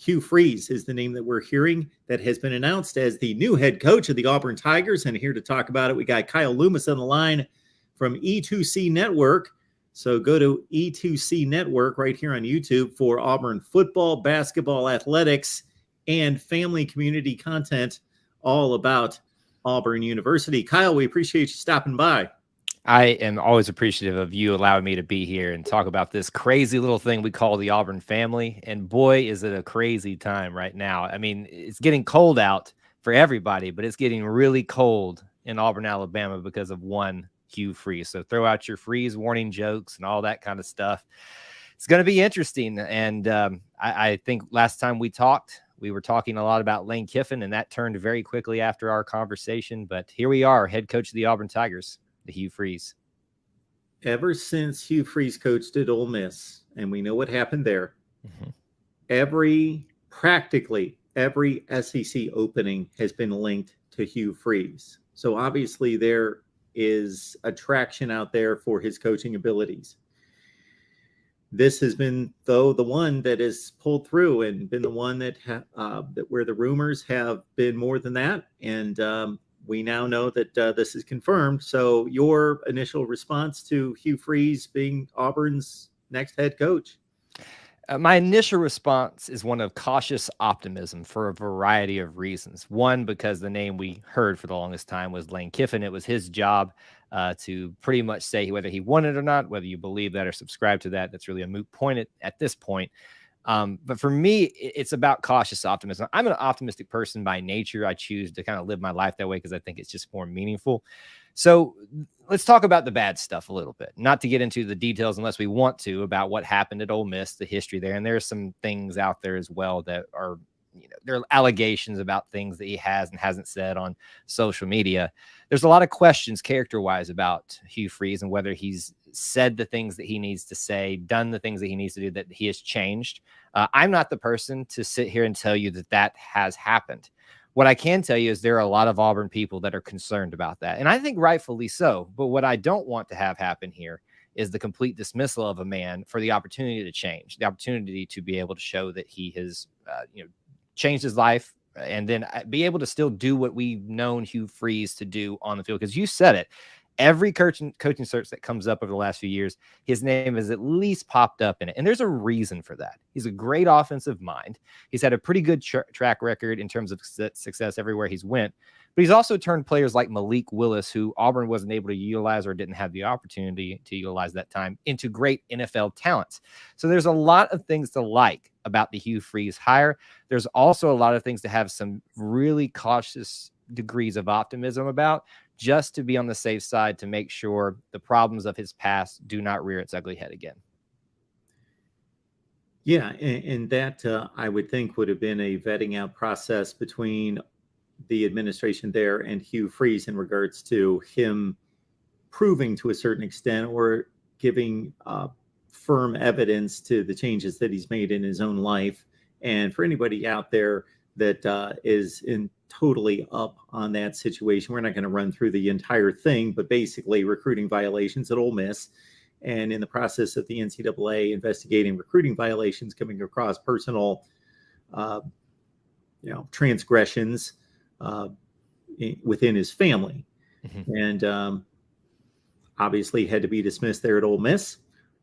Hugh Freeze is the name that we're hearing that has been announced as the new head coach of the Auburn Tigers. And here to talk about it, we got Kyle Loomis on the line from E2C Network. So go to E2C Network right here on YouTube for Auburn football, basketball, athletics, and family community content all about Auburn University. Kyle, we appreciate you stopping by. I am always appreciative of you allowing me to be here and talk about this crazy little thing we call the Auburn family. And boy, is it a crazy time right now. I mean, it's getting cold out for everybody, but it's getting really cold in Auburn, Alabama because of one Hugh Freeze. So throw out your freeze warning jokes and all that kind of stuff. It's going to be interesting. And I think last time we talked, we were talking a lot about Lane Kiffin, and that turned very quickly after our conversation. But here we are, head coach of the Auburn Tigers, the Hugh Freeze. Ever since Hugh Freeze coached at Ole Miss, and we know what happened there, practically every SEC opening has been linked to Hugh Freeze. So obviously there is attraction out there for his coaching abilities. This has been, though, the one that has pulled through and been the one that where the rumors have been more than that. And we now know that this is confirmed. So your initial response to Hugh Freeze being Auburn's next head coach? My initial response is one of cautious optimism for a variety of reasons. One, because the name we heard for the longest time was Lane Kiffin. It was his job to pretty much say whether he wanted it or not, whether you believe that or subscribe to that. That's really a moot point at this point. But for me, it's about cautious optimism. I'm an optimistic person by nature. I choose to kind of live my life that way because I think it's just more meaningful. So let's talk about the bad stuff a little bit, not to get into the details unless we want to about what happened at Ole Miss, the history there. And there are some things out there as well that are, there are allegations about things that he has and hasn't said on social media. There's a lot of questions character-wise about Hugh Freeze and whether he's said the things that he needs to say, done the things that he needs to do, that he has changed. I'm not the person to sit here and tell you that that has happened. What I can tell you is there are a lot of Auburn people that are concerned about that, and I think rightfully so. But what I don't want to have happen here is the complete dismissal of a man for the opportunity to change, the opportunity to be able to show that he has, changed his life, and then be able to still do what we've known Hugh Freeze to do on the field. Because you said it, every coaching search that comes up over the last few years, his name has at least popped up in it. And there's a reason for that. He's a great offensive mind. He's had a pretty good track record in terms of success everywhere he's went. But he's also turned players like Malik Willis, who Auburn wasn't able to utilize or didn't have the opportunity to utilize that time, into great NFL talents. So there's a lot of things to like about the Hugh Freeze hire. There's also a lot of things to have some really cautious degrees of optimism about, just to be on the safe side, to make sure the problems of his past do not rear its ugly head again. Yeah, and that I would think would have been a vetting out process between the administration there and Hugh Freeze in regards to him proving to a certain extent or giving firm evidence to the changes that he's made in his own life. And for anybody out there that is in totally up on that situation, we're not going to run through the entire thing, but basically recruiting violations at Ole Miss, and in the process of the NCAA investigating recruiting violations coming across personal, transgressions within his family. And obviously had to be dismissed there at Ole Miss,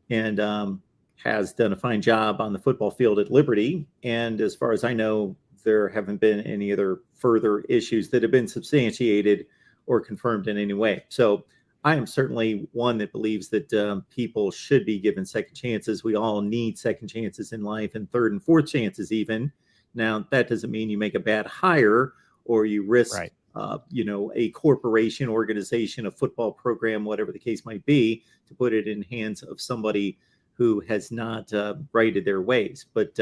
and has done a fine job on the football field at Liberty. And as far as I know, there haven't been any other further issues that have been substantiated or confirmed in any way. So I am certainly one that believes that people should be given second chances. We all need second chances in life, and third and fourth chances even. Now, that doesn't mean you make a bad hire or you risk, a corporation, organization, a football program, whatever the case might be, to put it in hands of somebody who has not righted their ways. But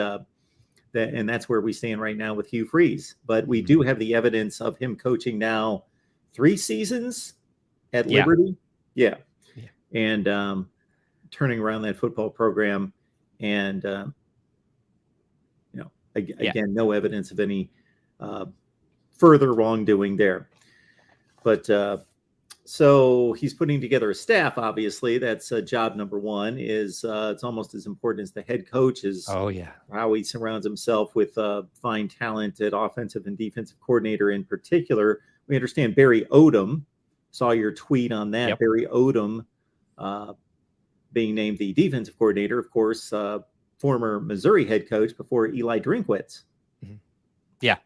and that's where we stand right now with Hugh Freeze. But we do have the evidence of him coaching now 3 seasons at Liberty. Yeah. And turning around that football program. And, again, no evidence of any further wrongdoing there. But So he's putting together a staff. Obviously, that's job number one. Is it's almost as important as the head coach is. Oh yeah, how he surrounds himself with fine talent at offensive and defensive coordinator in particular. We understand Barry Odom. Saw your tweet on that. Yep. Barry Odom being named the defensive coordinator, of course, former Missouri head coach before Eli Drinkwitz. Yeah.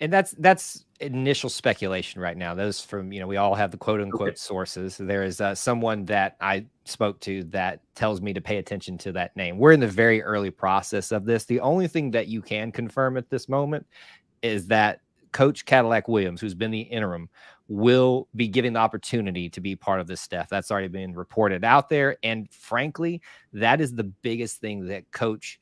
And that's initial speculation right now. Those from, we all have the quote unquote sources. There is someone that I spoke to that tells me to pay attention to that name. We're in the very early process of this. The only thing that you can confirm at this moment is that Coach Cadillac Williams, who's been the interim, will be given the opportunity to be part of this staff. That's already been reported out there. And frankly, that is the biggest thing that Coach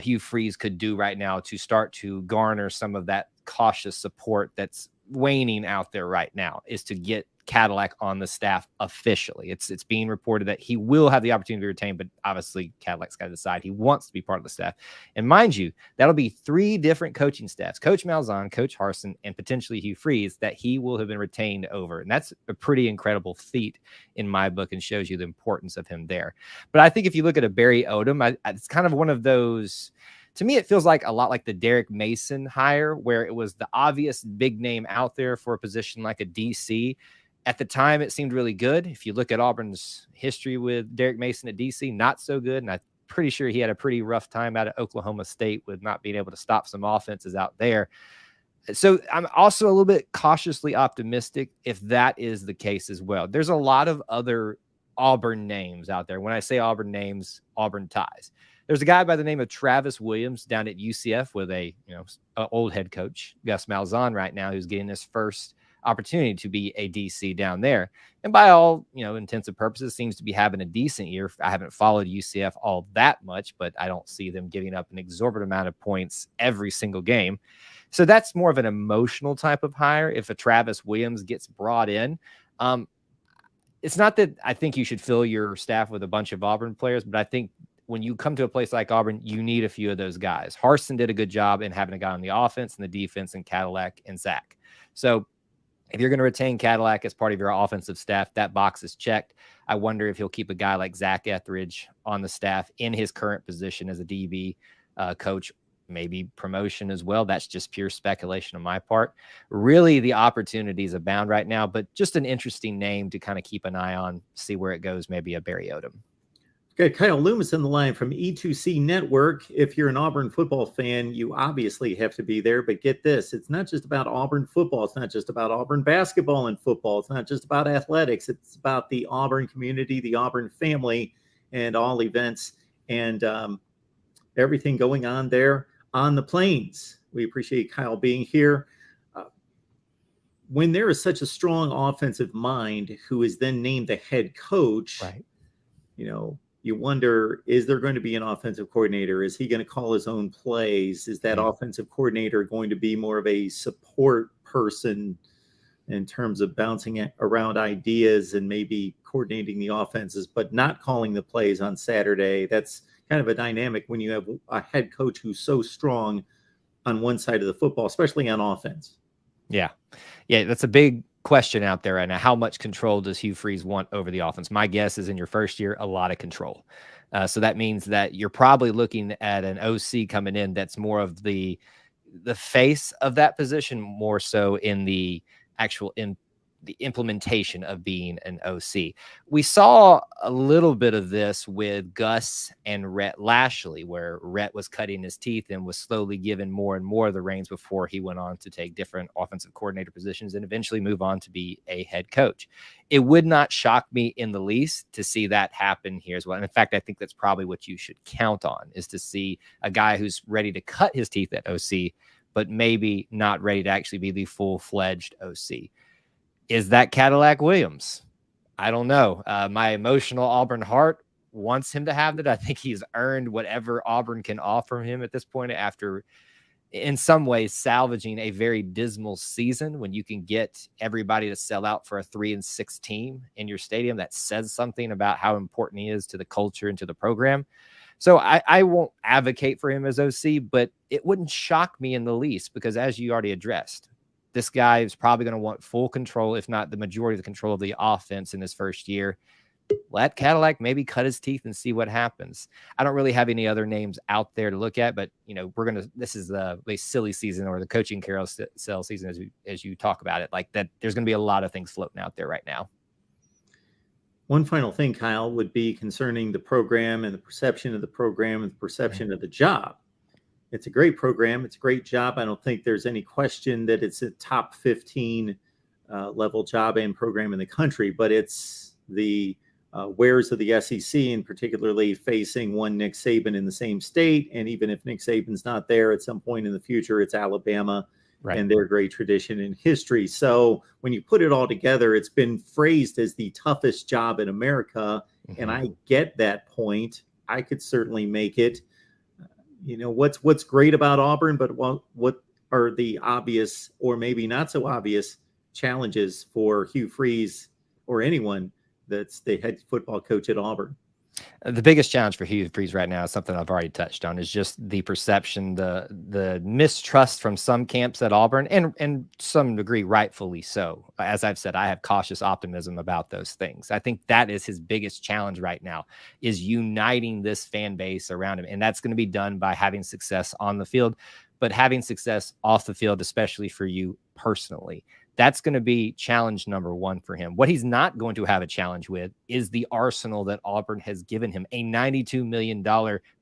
Hugh Freeze could do right now to start to garner some of that cautious support that's waning out there right now, is to get Cadillac on the staff officially. It's being reported that he will have the opportunity to retain, but obviously Cadillac's got to decide he wants to be part of the staff. And mind you, that'll be 3 different coaching staffs: Coach Malzahn, Coach Harsin, and potentially Hugh Freeze, that he will have been retained over. And that's a pretty incredible feat in my book, and shows you the importance of him there. But I think if you look at a Barry Odom, it's kind of one of those. To me, it feels like a lot like the Derek Mason hire, where it was the obvious big name out there for a position like a DC. At the time, it seemed really good. If you look at Auburn's history with Derek Mason at DC, not so good. And I'm pretty sure he had a pretty rough time out of Oklahoma State with not being able to stop some offenses out there. So I'm also a little bit cautiously optimistic if that is the case as well. There's a lot of other Auburn names out there. When I say Auburn names, Auburn ties. There's a guy by the name of Travis Williams down at UCF with a old head coach, Gus Malzahn, right now, who's getting his first opportunity to be a DC down there. And by all, intents and purposes, seems to be having a decent year. I haven't followed UCF all that much, but I don't see them giving up an exorbitant amount of points every single game. So that's more of an emotional type of hire. If a Travis Williams gets brought in, it's not that I think you should fill your staff with a bunch of Auburn players, but I think when you come to a place like Auburn, you need a few of those guys. Harsin did a good job in having a guy on the offense and the defense, and Cadillac and Zach. So if you're going to retain Cadillac as part of your offensive staff, that box is checked. I wonder if he'll keep a guy like Zach Etheridge on the staff in his current position as a DB coach, maybe promotion as well. That's just pure speculation on my part. Really, the opportunities abound right now, but just an interesting name to kind of keep an eye on, see where it goes, maybe a Barry Odom. Got Kyle Loomis on the line from E2C Network. If you're an Auburn football fan, you obviously have to be there. But get this, it's not just about Auburn football. It's not just about Auburn basketball and football. It's not just about athletics. It's about the Auburn community, the Auburn family, and all events and everything going on there on the plains. We appreciate Kyle being here. When there is such a strong offensive mind who is then named the head coach, right? You wonder, is there going to be an offensive coordinator? Is he going to call his own plays? Is that offensive coordinator going to be more of a support person in terms of bouncing around ideas and maybe coordinating the offenses, but not calling the plays on Saturday? That's kind of a dynamic when you have a head coach who's so strong on one side of the football, especially on offense. Yeah, that's a big question out there right now. How much control does Hugh Freeze want over the offense? My guess is in your first year, a lot of control. So that means that you're probably looking at an OC coming in that's more of the face of that position, more so in the actual the implementation of being an OC. We saw a little bit of this with Gus and Rhett Lashley, where Rhett was cutting his teeth and was slowly given more and more of the reins before he went on to take different offensive coordinator positions and eventually move on to be a head coach. It would not shock me in the least to see that happen here as well. And in fact, I think that's probably what you should count on, is to see a guy who's ready to cut his teeth at OC, but maybe not ready to actually be the full-fledged OC. Is that Cadillac Williams? I don't know. My emotional Auburn heart wants him to have that. I think he's earned whatever Auburn can offer him at this point, after, in some ways, salvaging a very dismal season. When you can get everybody to sell out for a 3-6 team in your stadium, that says something about how important he is to the culture and to the program. So I won't advocate for him as OC, but it wouldn't shock me in the least, because as you already addressed, This guy is probably going to want full control, if not the majority of the control of the offense in his first year. Let Cadillac maybe cut his teeth and see what happens. I don't really have any other names out there to look at, but this is the silly season, or the coaching carousel season, as you talk about it, like that. There's going to be a lot of things floating out there right now. One final thing, Kyle, would be concerning the program and the perception of the program and the perception of the job. It's a great program. It's a great job. I don't think there's any question that it's a top 15 level job and program in the country, but it's the wares of the SEC, and particularly facing one Nick Saban in the same state. And even if Nick Saban's not there at some point in the future, it's Alabama, right, and their great tradition and history. So when you put it all together, it's been phrased as the toughest job in America. Mm-hmm. And I get that point. I could certainly make it. What's great about Auburn, but what are the obvious, or maybe not so obvious, challenges for Hugh Freeze or anyone that's the head football coach at Auburn? The biggest challenge for Hugh Freeze right now is something I've already touched on, is just the perception, the mistrust from some camps at Auburn, and some degree rightfully so. As I've said, I have cautious optimism about those things. I think that is his biggest challenge right now, is uniting this fan base around him. And that's going to be done by having success on the field, but having success off the field, especially for you personally. That's going to be challenge number one for him. What he's not going to have a challenge with is the arsenal that Auburn has given him, a $92 million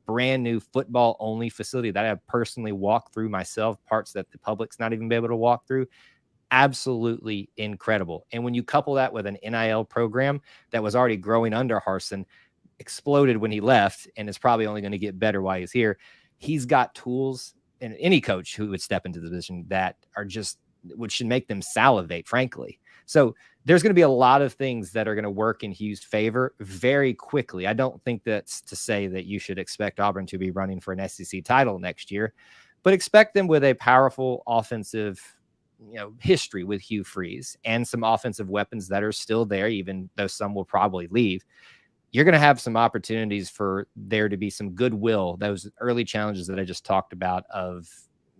brand new football only facility that I have personally walked through myself, parts that the public's not even be able to walk through. Absolutely incredible. And when you couple that with an NIL program that was already growing under Harsin, exploded when he left, and is probably only going to get better while he's here, he's got tools, and any coach who would step into the position, that are just, which should make them salivate, frankly. So there's going to be a lot of things that are going to work in Hugh's favor very quickly. I don't think that's to say that you should expect Auburn to be running for an SEC title next year, but expect them with a powerful offensive, history with Hugh Freeze, and some offensive weapons that are still there, even though some will probably leave. You're going to have some opportunities for there to be some goodwill, those early challenges that I just talked about, of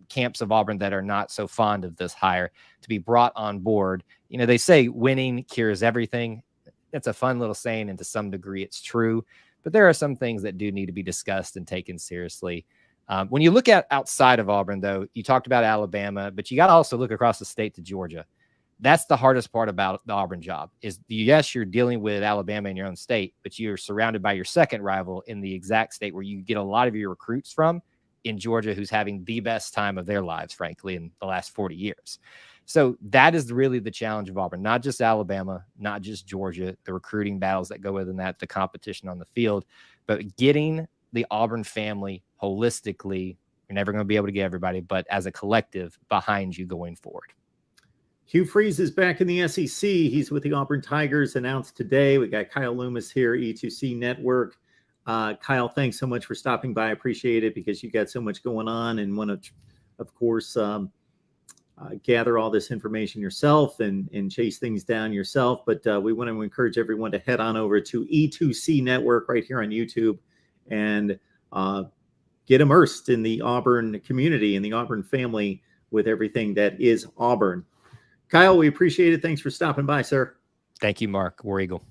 camps of Auburn that are not so fond of this hire, to be brought on board. They say winning cures everything. That's a fun little saying, and to some degree it's true, but there are some things that do need to be discussed and taken seriously. When you look at outside of Auburn, though, you talked about Alabama, but you got to also look across the state to Georgia. That's the hardest part about the Auburn job, is yes, you're dealing with Alabama in your own state, but you're surrounded by your second rival in the exact state where you get a lot of your recruits from, in Georgia, who's having the best time of their lives, frankly, in the last 40 years. So that is really the challenge of Auburn, not just Alabama, not just Georgia, the recruiting battles that go within that, the competition on the field, but getting the Auburn family holistically. You're never going to be able to get everybody, but as a collective behind you going forward. Hugh Freeze is back in the SEC. He's with the Auburn Tigers, announced today. We got Kyle Loomis here, E2C Network. Kyle, thanks so much for stopping by. I appreciate it, because you got so much going on and want to, of course, gather all this information yourself and chase things down yourself. But we want to encourage everyone to head on over to E2C Network right here on YouTube and get immersed in the Auburn community and the Auburn family with everything that is Auburn. Kyle, we appreciate it. Thanks for stopping by, sir. Thank you, Mark. War Eagle.